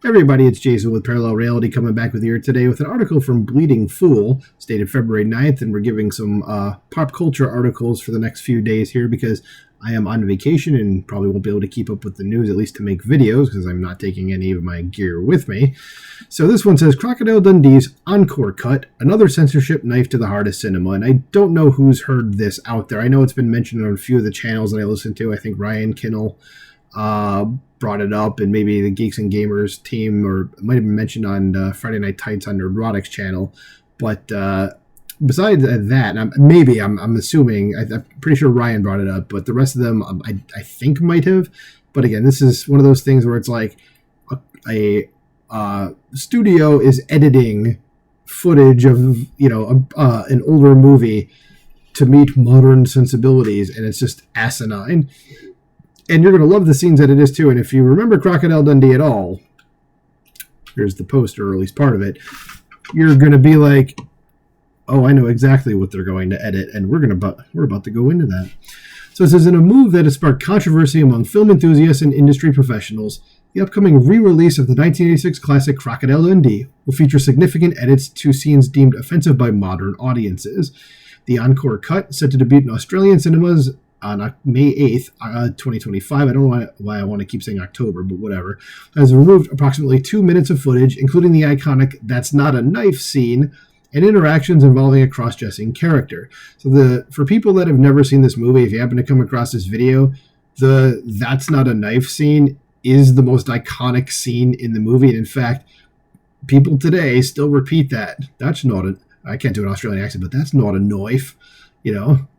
Everybody, it's Jason with Parallel Reality coming back with you today with an article from Bleeding Fool, dated February 9th, and we're giving some pop culture articles for the next few days here because I am on vacation and probably won't be able to keep up with the news, at least to make videos, because I'm not taking any of my gear with me. So this one says, Crocodile Dundee's Encore cut, another censorship knife to the heart of cinema. And I don't know who's heard this out there. I know it's been mentioned on a few of the channels that I listen to. I think Ryan Kinnell brought it up, and maybe the Geeks and Gamers team, or it might have been mentioned on Friday Night Tights on the Robotics channel. But besides that, I'm assuming, I'm pretty sure Ryan brought it up, but the rest of them I think might have. But again, this is one of those things where it's like a studio is editing footage of an older movie to meet modern sensibilities, and it's just asinine. And you're going to love the scenes that it is, too. And if you remember Crocodile Dundee at all, here's the poster, or at least part of it, you're going to be like, oh, I know exactly what they're going to edit, and we're about to go into that. So it says, in a move that has sparked controversy among film enthusiasts and industry professionals, the upcoming re-release of the 1986 classic Crocodile Dundee will feature significant edits to scenes deemed offensive by modern audiences. The Encore cut, set to debut in Australian cinemas on May 8th, 2025, I don't know why I want to keep saying October, but whatever, has removed approximately 2 minutes of footage, including the iconic "That's Not a Knife" scene and interactions involving a cross-dressing character. So for people that have never seen this movie, if you happen to come across this video, the "That's Not a Knife" scene is the most iconic scene in the movie, and in fact, people today still repeat that. That's not I can't do an Australian accent, but that's not a knife.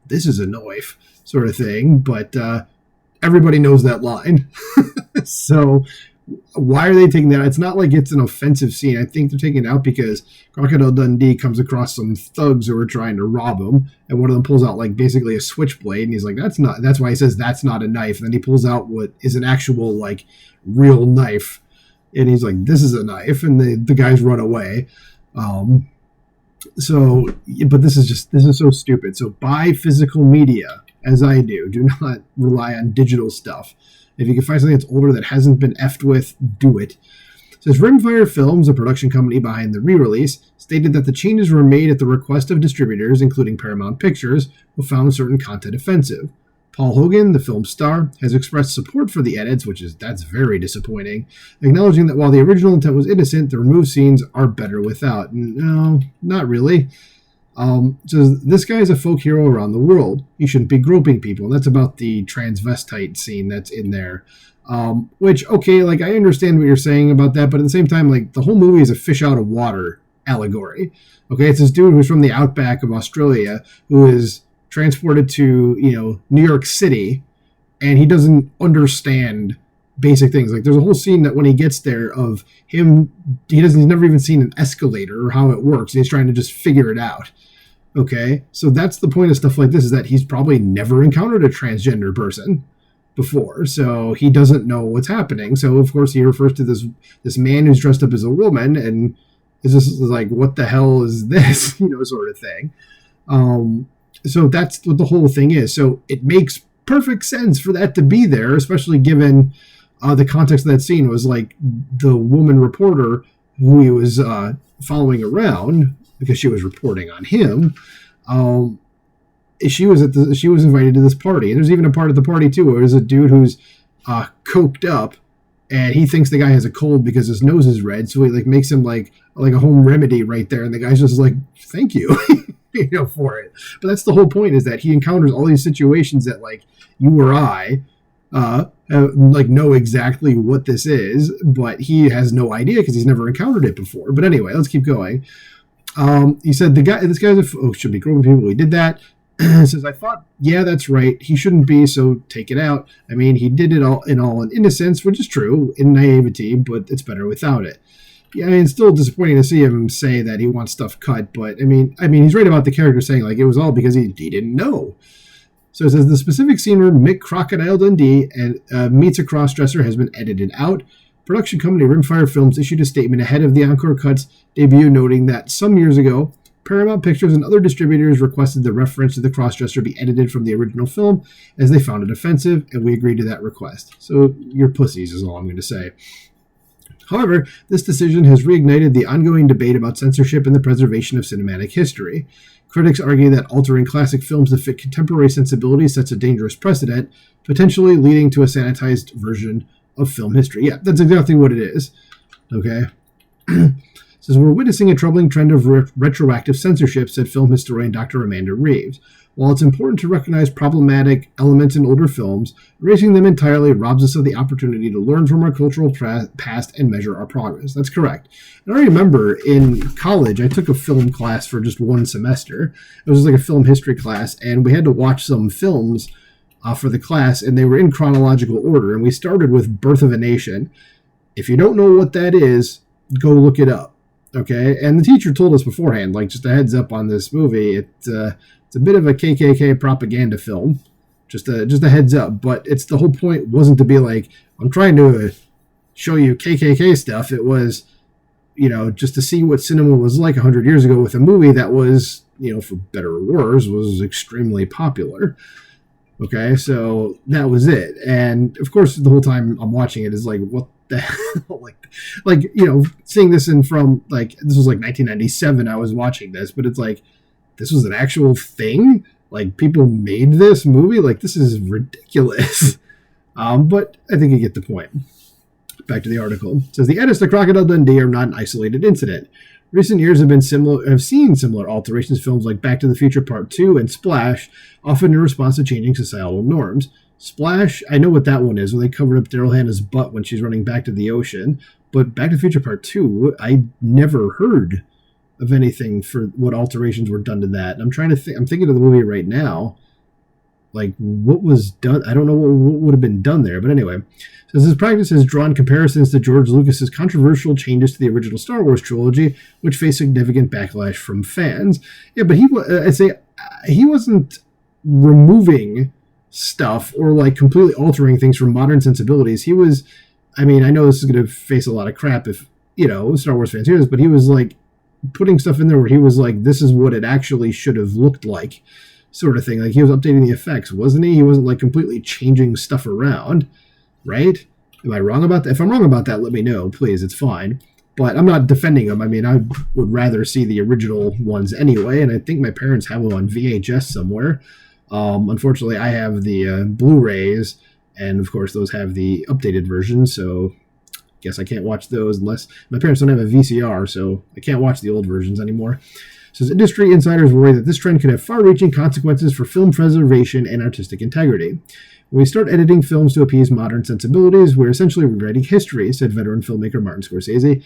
This is a knife, sort of thing, but everybody knows that line. So why are they taking that? It's not like it's an offensive scene. I think they're taking it out because Crocodile Dundee comes across some thugs who are trying to rob him, and one of them pulls out like basically a switchblade, and he's like, that's why he says that's not a knife. And then he pulls out what is an actual like real knife, and he's like, this is a knife, and the guys run away. But this is so stupid. So buy physical media, as I do. Do not rely on digital stuff. If you can find something that's older that hasn't been effed with, do it. It says Rimfire Films, a production company behind the re-release, stated that the changes were made at the request of distributors, including Paramount Pictures, who found certain content offensive. Paul Hogan, the film's star, has expressed support for the edits, that's very disappointing, acknowledging that while the original intent was innocent, the removed scenes are better without. No, not really. Says this guy is a folk hero around the world. He shouldn't be groping people, and that's about the transvestite scene that's in there. Which, okay, like I understand what you're saying about that, but at the same time, like the whole movie is a fish out of water allegory. Okay, it's this dude who's from the outback of Australia who is transported to New York City, and he doesn't understand basic things. Like there's a whole scene that when he gets there of him, he's never even seen an escalator or how it works, and he's trying to just figure it out. Okay, so that's the point of stuff like this, is that he's probably never encountered a transgender person before, so he doesn't know what's happening. So of course he refers to this man who's dressed up as a woman, and is just like, what the hell is this, sort of thing. So that's what the whole thing is. So it makes perfect sense for that to be there, especially given the context of that scene was like the woman reporter who he was following around because she was reporting on him. She was invited to this party, and there's even a part of the party too where there's a dude who's coked up, and he thinks the guy has a cold because his nose is red, so he like makes him like a home remedy right there, and the guy's just like, thank you. For it. But that's the whole point, is that he encounters all these situations that like you or I know exactly what this is, but he has no idea because he's never encountered it before. But anyway, let's keep going. He said this guy's should be groping people. He did that. Says, I thought, yeah, that's right. He shouldn't be, so take it out. I mean, he did it all in innocence, which is true, in naivety, but it's better without it. Yeah, I mean, it's still disappointing to see him say that he wants stuff cut, but I mean, he's right about the character saying like it was all because he didn't know. So it says the specific scene where Mick Crocodile Dundee meets a crossdresser has been edited out. Production company Rimfire Films issued a statement ahead of the Encore cut's debut, noting that some years ago, Paramount Pictures and other distributors requested the reference to the crossdresser be edited from the original film as they found it offensive, and we agreed to that request. So you're pussies is all I'm going to say. However, this decision has reignited the ongoing debate about censorship and the preservation of cinematic history. Critics argue that altering classic films to fit contemporary sensibilities sets a dangerous precedent, potentially leading to a sanitized version of film history. Yeah, that's exactly what it is. Okay? Says, we're witnessing a troubling trend of retroactive censorship, said film historian Dr. Amanda Reeves. While it's important to recognize problematic elements in older films, erasing them entirely robs us of the opportunity to learn from our cultural past and measure our progress. That's correct. And I remember in college, I took a film class for just one semester. It was like a film history class, and we had to watch some films for the class, and they were in chronological order. And we started with Birth of a Nation. If you don't know what that is, go look it up. Okay? And the teacher told us beforehand, like, just a heads up on this movie, it's a bit of a KKK propaganda film, just a heads up. But it's the whole point wasn't to be like, I'm trying to show you KKK stuff. It was, just to see what cinema was like 100 years ago with a movie that was, for better or worse, was extremely popular. Okay, so that was it. And of course, the whole time I'm watching it is like, what the hell? like seeing this from this was like 1997. I was watching this, but it's like, this was an actual thing? Like, people made this movie? Like, this is ridiculous. But I think you get the point. Back to the article. It says, the edits to Crocodile Dundee are not an isolated incident. Recent years have seen similar alterations to films like Back to the Future Part 2 and Splash, often in response to changing societal norms. Splash, I know what that one is, when they covered up Daryl Hannah's butt when she's running back to the ocean. But Back to the Future Part 2, I never heard of anything for what alterations were done to that. And I'm trying to think. I'm thinking of the movie right now. Like, what was done? I don't know what would have been done there. But anyway, says this practice has drawn comparisons to George Lucas's controversial changes to the original Star Wars trilogy, which faced significant backlash from fans. Yeah, but he wasn't removing stuff or like completely altering things from modern sensibilities. He was. I mean, I know this is going to face a lot of crap if Star Wars fans hear this, but he was like putting stuff in there where he was like, this is what it actually should have looked like, sort of thing. Like, he was updating the effects, wasn't he? He wasn't like completely changing stuff around, right? Am I wrong about that? If I'm wrong about that, let me know, please. It's fine. But I'm not defending them. I mean, I would rather see the original ones anyway, and I think my parents have them on VHS somewhere. Unfortunately, I have the Blu-rays, and of course, those have the updated version, so guess I can't watch those unless my parents don't have a VCR, so I can't watch the old versions anymore. It says industry insiders worry that this trend could have far-reaching consequences for film preservation and artistic integrity. When we start editing films to appease modern sensibilities, we're essentially rewriting history, said veteran filmmaker Martin Scorsese.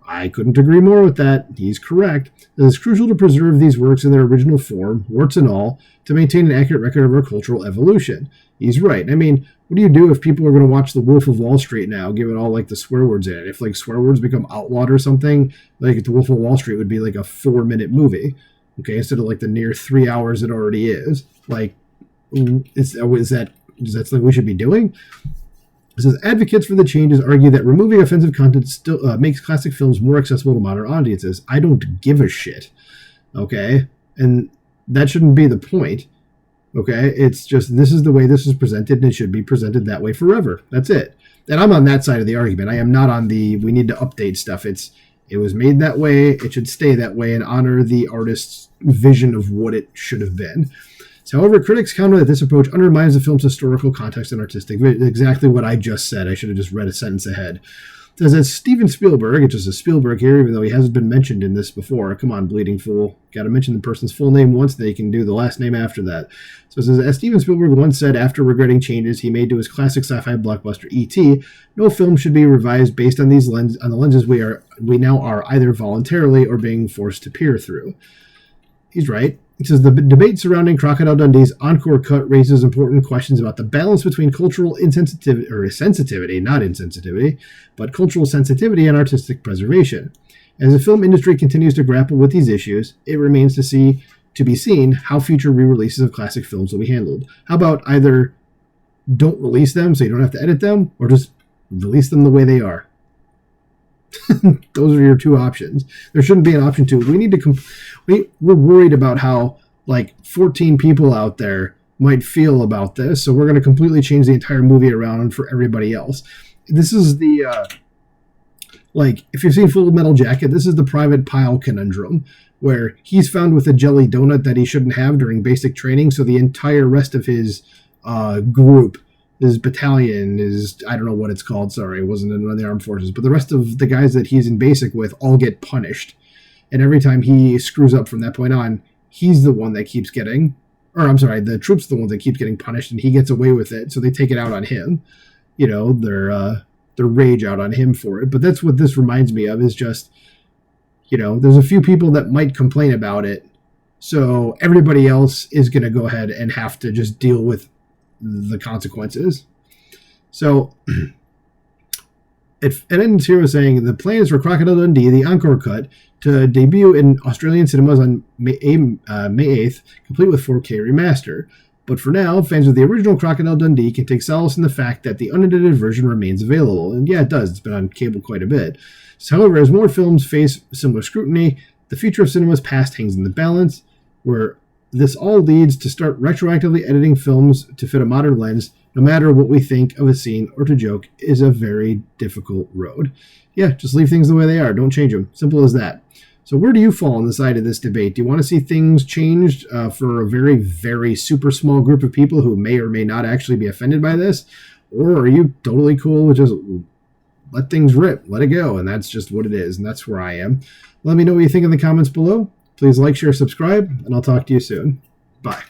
I couldn't agree more with that. He's correct. It is crucial to preserve these works in their original form, warts and all, to maintain an accurate record of our cultural evolution. He's right. I mean, what do you do if people are going to watch The Wolf of Wall Street now, given all like the swear words in it? If like swear words become outlawed or something, like The Wolf of Wall Street would be like a 4-minute movie, okay, instead of like the near 3 hours it already is. Like, is that something we should be doing? It says advocates for the changes argue that removing offensive content still makes classic films more accessible to modern audiences. I don't give a shit, okay? And that shouldn't be the point, okay? It's just this is the way this is presented, and it should be presented that way forever. That's it. And I'm on that side of the argument. I am not on the we need to update stuff. It was made that way. It should stay that way and honor the artist's vision of what it should have been. So, however, critics counter that this approach undermines the film's historical context and artistic vision. Exactly what I just said. I should have just read a sentence ahead. It says that Steven Spielberg, it's just a Spielberg here, even though he hasn't been mentioned in this before. Come on, bleeding fool. Got to mention the person's full name once, they can do the last name after that. So it says, as Steven Spielberg once said after regretting changes he made to his classic sci-fi blockbuster E.T., no film should be revised based on the lenses we now are either voluntarily or being forced to peer through. He's right. He says the debate surrounding Crocodile Dundee's Encore cut raises important questions about the balance between cultural sensitivity, not insensitivity, but cultural sensitivity and artistic preservation. As the film industry continues to grapple with these issues, it remains to be seen how future re-releases of classic films will be handled. How about either don't release them so you don't have to edit them, or just release them the way they are? Those are your two options. There shouldn't be an option two. We need to we're worried about how like 14 people out there might feel about this, so we're going to completely change the entire movie around for everybody else. This is the Like, if you've seen Full Metal Jacket, this is the Private Pile conundrum, where he's found with a jelly donut that he shouldn't have during basic training, so the entire rest of his group, his battalion, I don't know what it's called, sorry, it wasn't in the armed forces, but the rest of the guys that he's in basic with all get punished. And every time he screws up from that point on, he's the one that keeps getting, or I'm sorry, the troops are the ones that keep getting punished, and he gets away with it, so they take it out on him. You know, their rage out on him for it. But that's what this reminds me of, is just, you know, there's a few people that might complain about it, so everybody else is going to go ahead and have to just deal with the consequences. So it ends here with saying the plan is for Crocodile Dundee, the Encore cut, to debut in Australian cinemas on May 8th, complete with 4K remaster. But for now, fans of the original Crocodile Dundee can take solace in the fact that the unedited version remains available. And yeah, it does. It's been on cable quite a bit. So, however, as more films face similar scrutiny, the future of cinema's past hangs in the balance, where this all leads to start retroactively editing films to fit a modern lens, no matter what we think of a scene or to joke, is a very difficult road. Yeah, just leave things the way they are. Don't change them. Simple as that. So where do you fall on the side of this debate? Do you want to see things changed for a very, very super small group of people who may or may not actually be offended by this? Or are you totally cool with just let things rip, let it go, and that's just what it is, and that's where I am. Let me know what you think in the comments below. Please like, share, subscribe, and I'll talk to you soon. Bye.